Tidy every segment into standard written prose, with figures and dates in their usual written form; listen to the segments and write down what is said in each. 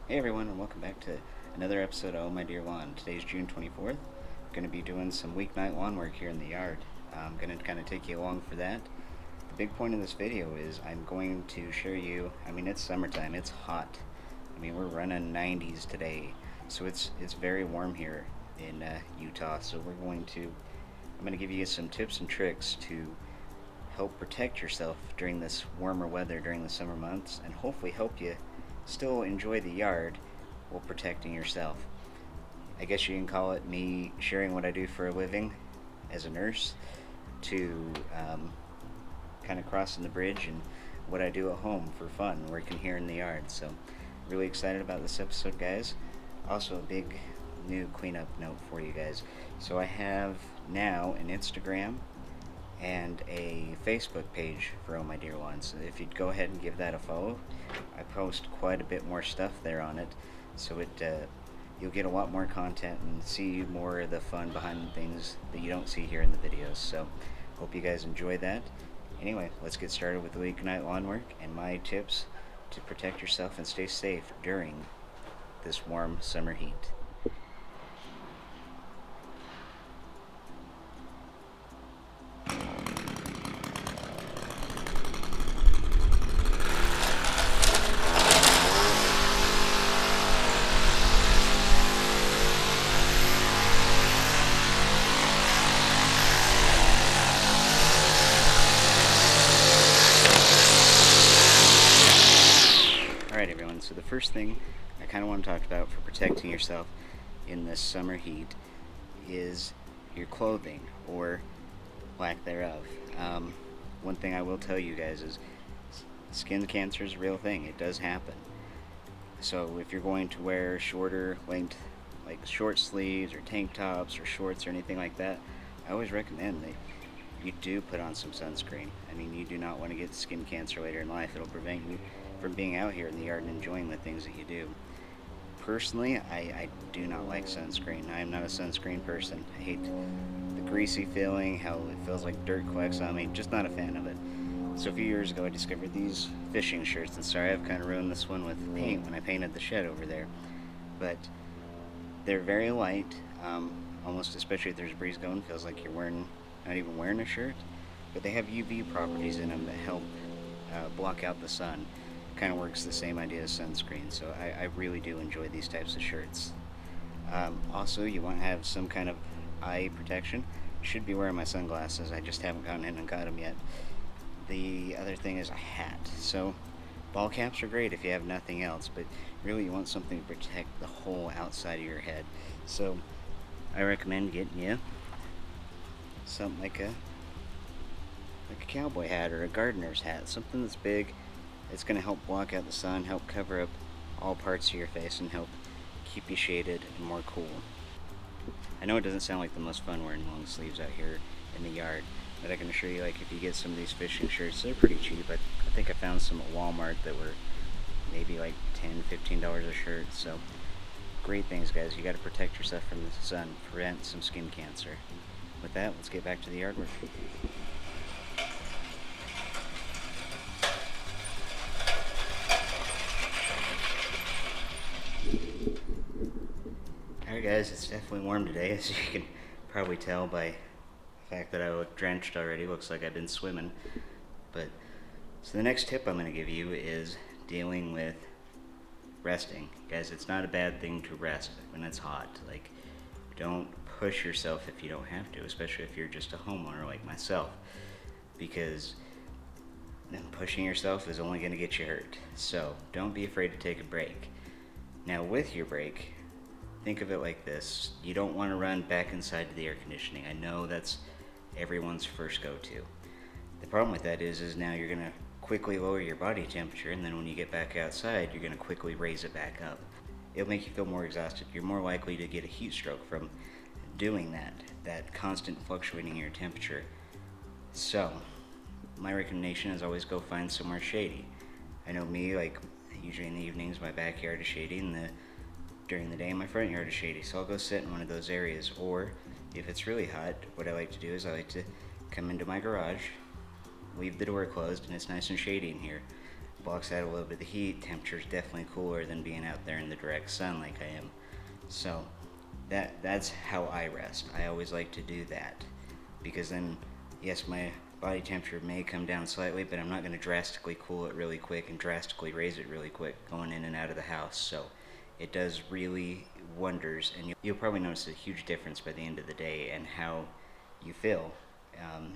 Hey everyone, and welcome back to another episode of Oh My Dear Lawn. Today's June 24th. I'm going to be doing some weeknight lawn work here in the yard. I'm going to kind of take you along for that. The big point of this video is I'm going to show you, it's summertime, it's hot. We're running 90s today, so it's very warm here in Utah. So I'm going to give you some tips and tricks to help protect yourself during this warmer weather during the summer months, and hopefully help you still enjoy the yard while protecting yourself. I guess you can call it me sharing what I do for a living as a nurse to kind of crossing the bridge and what I do at home for fun, working here in the yard. So, really excited about this episode, guys. Also, a big new cleanup note for you guys. So, I have now an Instagram and a Facebook page for Oh My Dear One. So if you'd go ahead and give that a follow, I post quite a bit more stuff there on it. So you'll get a lot more content and see more of the fun behind the things that you don't see here in the videos. So hope you guys enjoy that. Anyway, let's get started with the weeknight lawn work and my tips to protect yourself and stay safe during this warm summer heat. Alright everyone, so the first thing I kind of want to talk about for protecting yourself in this summer heat is your clothing, or lack thereof. One thing I will tell you guys is skin cancer is a real thing. It does happen. So if you're going to wear shorter length, like short sleeves or tank tops or shorts or anything like that, I always recommend that you do put on some sunscreen. You do not want to get skin cancer later in life. It'll prevent you from being out here in the yard and enjoying the things that you do. Personally, I do not like sunscreen. I am not a sunscreen person. I hate the greasy feeling, how it feels like dirt collects on me. Just not a fan of it. So a few years ago, I discovered these fishing shirts, and sorry, I've kind of ruined this one with paint when I painted the shed over there. But they're very light, almost, especially if there's a breeze going, feels like you're not even wearing a shirt. But they have UV properties in them that help block out the sun. Kind of works the same idea as sunscreen, so I really do enjoy these types of shirts. Also, you want to have some kind of eye protection. Should be wearing my sunglasses, I just haven't gone in and got them yet. The other thing is a hat. So ball caps are great if you have nothing else, but really you want something to protect the whole outside of your head. So I recommend getting you something like a cowboy hat or a gardener's hat, something that's big. It's going to help block out the sun, help cover up all parts of your face, and help keep you shaded and more cool. I know it doesn't sound like the most fun wearing long sleeves out here in the yard, but I can assure you, like, if you get some of these fishing shirts, they're pretty cheap. I think I found some at Walmart that were maybe like $10-15 a shirt. So great things, guys. You got to protect yourself from the sun, prevent some skin cancer. With that, let's get back to the yard work. Alright guys, it's definitely warm today, as you can probably tell by the fact that I look drenched already. Looks like I've been swimming. So the next tip I'm going to give you is dealing with resting. Guys, it's not a bad thing to rest when it's hot. Like, don't push yourself if you don't have to, especially if you're just a homeowner like myself, because then pushing yourself is only going to get you hurt. So don't be afraid to take a break. Now with your break, think of it like this. You don't want to run back inside to the air conditioning. I know that's everyone's first go-to. The problem with that is now you're going to quickly lower your body temperature, and then when you get back outside, you're going to quickly raise it back up. It'll make you feel more exhausted. You're more likely to get a heat stroke from doing that constant fluctuating in your temperature. So my recommendation is always go find somewhere shady. I know me, like, usually in the evenings my backyard is shady, and during the day my front yard is shady, so I'll go sit in one of those areas. Or if it's really hot, what I like to do is I like to come into my garage, leave the door closed, and it's nice and shady in here. blocks out a little bit of the heat. Temperature's definitely cooler than being out there in the direct sun like I am. So that's how I rest. I always like to do that, because then, yes, my body temperature may come down slightly, but I'm not going to drastically cool it really quick and drastically raise it really quick going in and out of the house. So it does really wonders, and you'll probably notice a huge difference by the end of the day and how you feel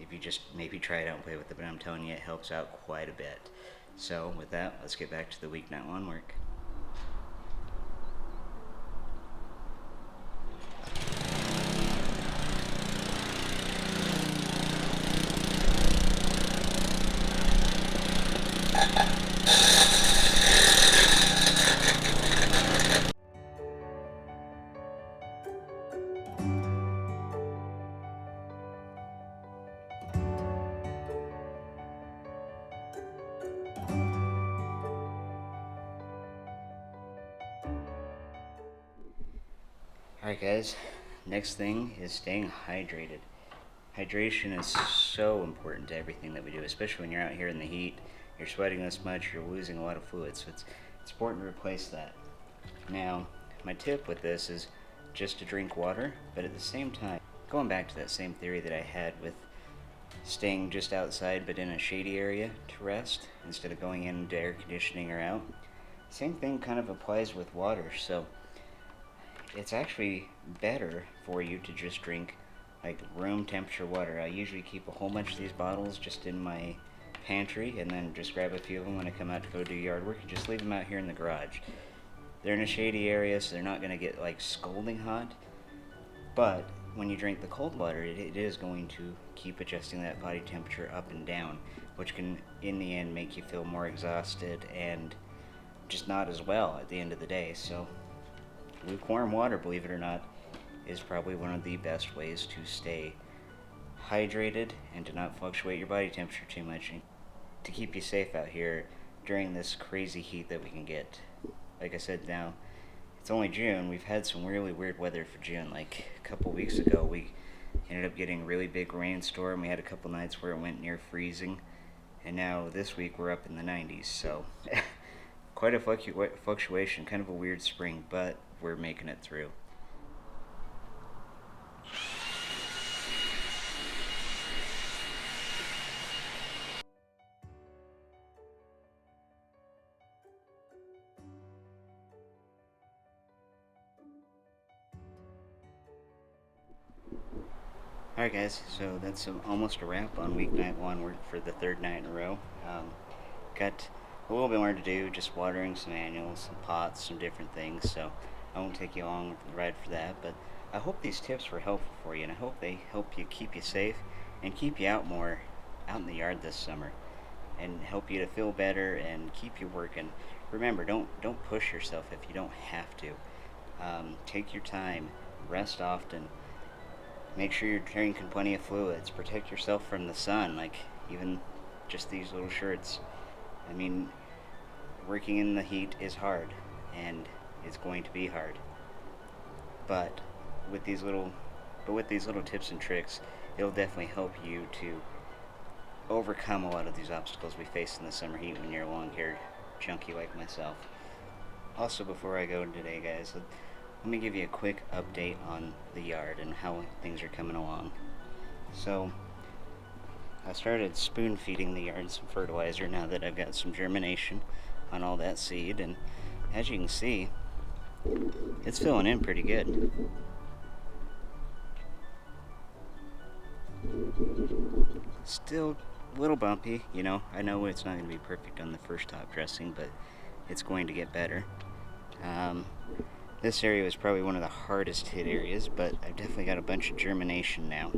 if you just maybe try it out and play with it. But I'm telling you, it helps out quite a bit. So with that, let's get back to the weeknight lawn work. Alright guys, next thing is staying hydrated. Hydration is so important to everything that we do, especially when you're out here in the heat. You're sweating this much, you're losing a lot of fluid, so it's important to replace that. Now, my tip with this is just to drink water, but at the same time, going back to that same theory that I had with staying just outside but in a shady area to rest instead of going into air conditioning or out, same thing kind of applies with water. So it's actually better for you to just drink like room temperature water. I usually keep a whole bunch of these bottles just in my pantry, and then just grab a few of them when I come out to go do yard work and just leave them out here in the garage. They're in a shady area, so they're not going to get like scalding hot, but when you drink the cold water, it is going to keep adjusting that body temperature up and down, which can in the end make you feel more exhausted and just not as well at the end of the day. So lukewarm water, believe it or not, is probably one of the best ways to stay hydrated and to not fluctuate your body temperature too much, and to keep you safe out here during this crazy heat that we can get. Like I said, now it's only June. We've had some really weird weather for June. Like a couple weeks ago, we ended up getting a really big rainstorm. We had a couple nights where it went near freezing, and now this week we're up in the 90s. So quite a fluctuation, kind of a weird spring, but we're making it through. Alright guys, so that's almost a wrap on weeknight lawn work for the third night in a row. Got a little bit more to do, just watering some annuals, some pots, some different things, so I won't take you along the ride for that, but I hope these tips were helpful for you, and I hope they help you keep you safe and keep you out more out in the yard this summer, and help you to feel better and keep you working. Remember, don't push yourself if you don't have to. Take your time, rest often, make sure you're drinking plenty of fluids, protect yourself from the sun, like even just these little shirts. I mean, working in the heat is hard, and it's going to be hard. But with these little tips and tricks, it'll definitely help you to overcome a lot of these obstacles we face in the summer heat when you're a long-haired junkie like myself. Also, before I go today, guys, let me give you a quick update on the yard and how things are coming along. So, I started spoon feeding the yard some fertilizer now that I've got some germination on all that seed, and as you can see, it's filling in pretty good. Still a little bumpy, you know. I know it's not going to be perfect on the first top dressing, but it's going to get better. This area was probably one of the hardest hit areas, but I've definitely got a bunch of germination now.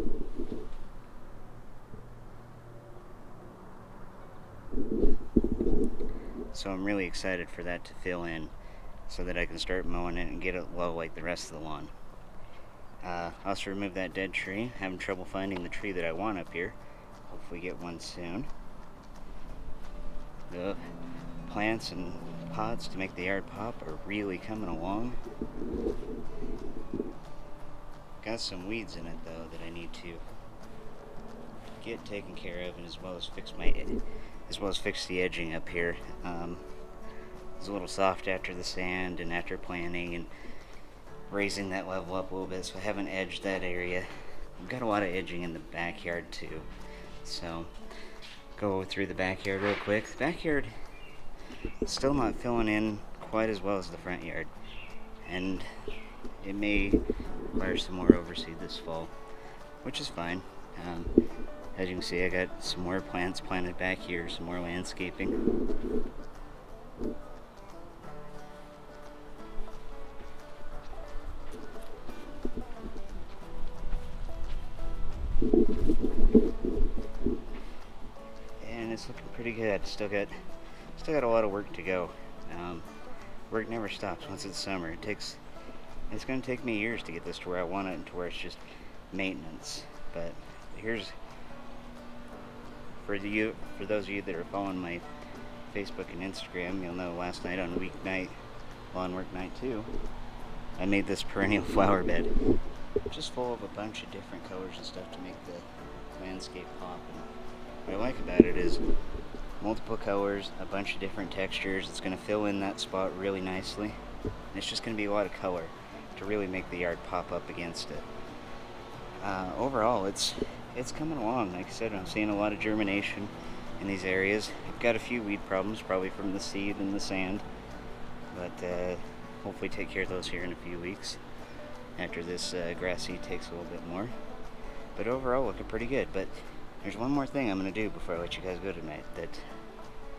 So I'm really excited for that to fill in so that I can start mowing it and get it low like the rest of the lawn. Also remove that dead tree. Having trouble finding the tree that I want up here. Hopefully get one soon. The plants and pots to make the yard pop are really coming along. Got some weeds in it though that I need to get taken care of, and as well as fix my as well as fix the edging up here. It's a little soft after the sand and after planting and raising that level up a little bit, so I haven't edged that area. I've got a lot of edging in the backyard too, so go through the backyard real quick. The backyard is still not filling in quite as well as the front yard, and it may require some more overseed this fall, which is fine. As you can see, I got some more plants planted back here, some more landscaping. And it's looking pretty good. Still got a lot of work to go. Work never stops once it's summer. It's going to take me years to get this to where I want it and to where it's just maintenance. But here's for those of you that are following my Facebook and Instagram, you'll know last night on weeknight, lawn work night 2, I made this perennial flower bed, just full of a bunch of different colors and stuff to make the landscape pop. And what I like about it is multiple colors, a bunch of different textures. It's going to fill in that spot really nicely, and it's just going to be a lot of color to really make the yard pop up against it. Overall, it's coming along. Like I said, I'm seeing a lot of germination in these areas. I've got a few weed problems, probably from the seed and the sand, but hopefully take care of those here in a few weeks after this grass seed takes a little bit more. But overall, looking pretty good. But there's one more thing I'm going to do before I let you guys go tonight. That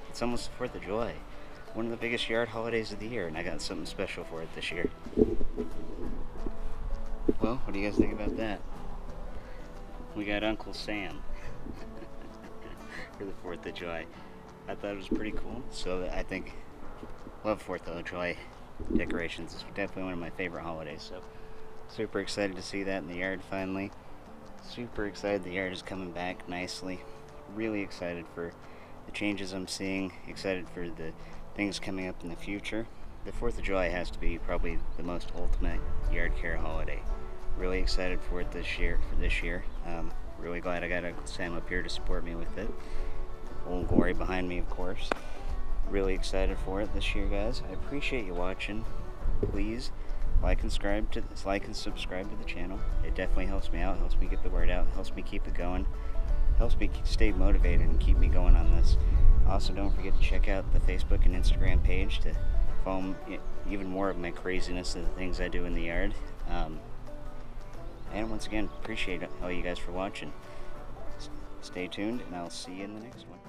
it's almost the 4th of July, one of the biggest yard holidays of the year, and I got something special for it this year. Well, what do you guys think about that? We got Uncle Sam for the 4th of July. I thought it was pretty cool, so I think love 4th of July decorations. It's definitely one of my favorite holidays, so super excited to see that in the yard finally. Super excited the yard is coming back nicely. Really excited for the changes I'm seeing. Excited for the things coming up in the future. The 4th of July has to be probably the most ultimate yard care holiday. Really excited for it this year. Really glad I got Uncle Sam up here to support me with it. Old Glory behind me, of course. Really excited for it this year, guys. I appreciate you watching. Please like and subscribe to the channel. It definitely helps me out, helps me get the word out, helps me keep it going, helps me stay motivated and keep me going on this. Also, don't forget to check out the Facebook and Instagram page to follow even more of my craziness of the things I do in the yard. And once again, appreciate all you guys for watching. Stay tuned, and I'll see you in the next one.